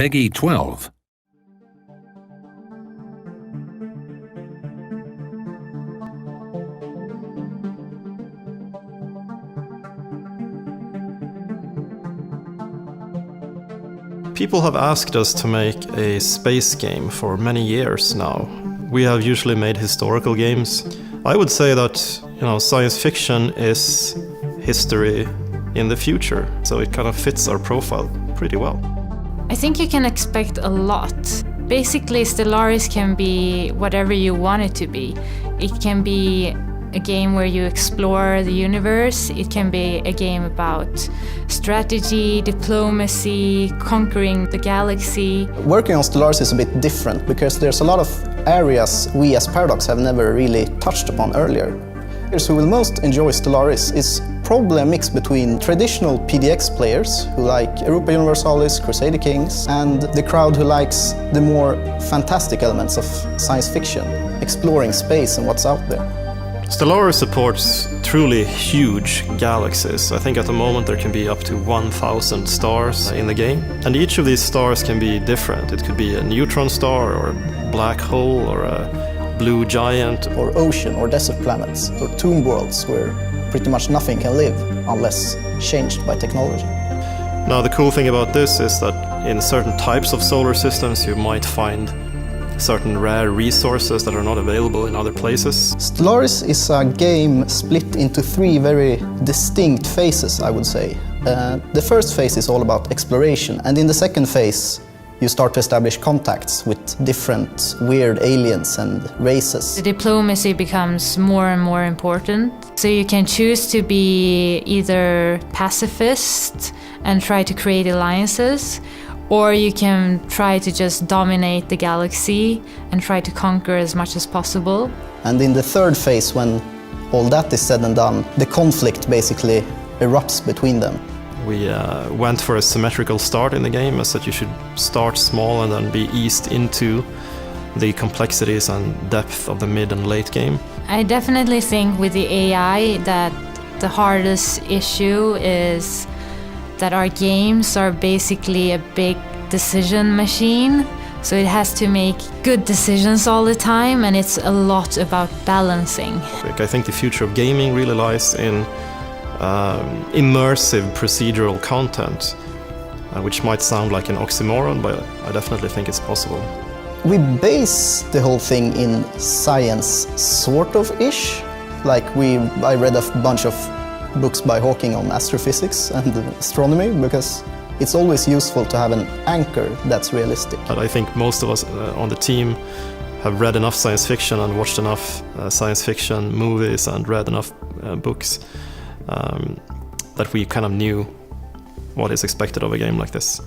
Peggy 12. People have asked us to make a space game for many years now. We have usually made historical games. I would say that, science fiction is history in the future, so it kind of fits our profile pretty well. I think you can expect a lot. Basically, Stellaris can be whatever you want it to be. It can be a game where you explore the universe. It can be a game about strategy, diplomacy, conquering the galaxy. Working on Stellaris is a bit different because there's a lot of areas we as Paradox have never really touched upon earlier. Players who will most enjoy Stellaris is probably a mix between traditional PDX players who like Europa Universalis, Crusader Kings, and the crowd who likes the more fantastic elements of science fiction, exploring space and what's out there. Stellaris supports truly huge galaxies. I think at the moment there can be up to 1,000 stars in the game. And each of these stars can be different. It could be a neutron star or a black hole or a blue giant. Or ocean or desert planets or tomb worlds where pretty much nothing can live unless changed by technology. Now the cool thing about this is that in certain types of solar systems you might find certain rare resources that are not available in other places. Stellaris is a game split into three very distinct phases, I would say. The first phase is all about exploration, and in the second phase you start to establish contacts with different weird aliens and races. The diplomacy becomes more and more important. So you can choose to be either pacifist and try to create alliances, or you can try to just dominate the galaxy and try to conquer as much as possible. And in the third phase, when all that is said and done, the conflict basically erupts between them. We went for a symmetrical start in the game, as that you should start small and then be eased into the complexities and depth of the mid and late game. I definitely think with the AI that the hardest issue is that our games are basically a big decision machine. So it has to make good decisions all the time, and it's a lot about balancing. I think the future of gaming really lies in immersive procedural content, which might sound like an oxymoron, but I definitely think it's possible. We base the whole thing in science, sort of-ish. Like I read a bunch of books by Hawking on astrophysics and astronomy, because it's always useful to have an anchor that's realistic. But I think most of us on the team have read enough science fiction and watched enough science fiction movies and read enough books that we kind of knew what is expected of a game like this.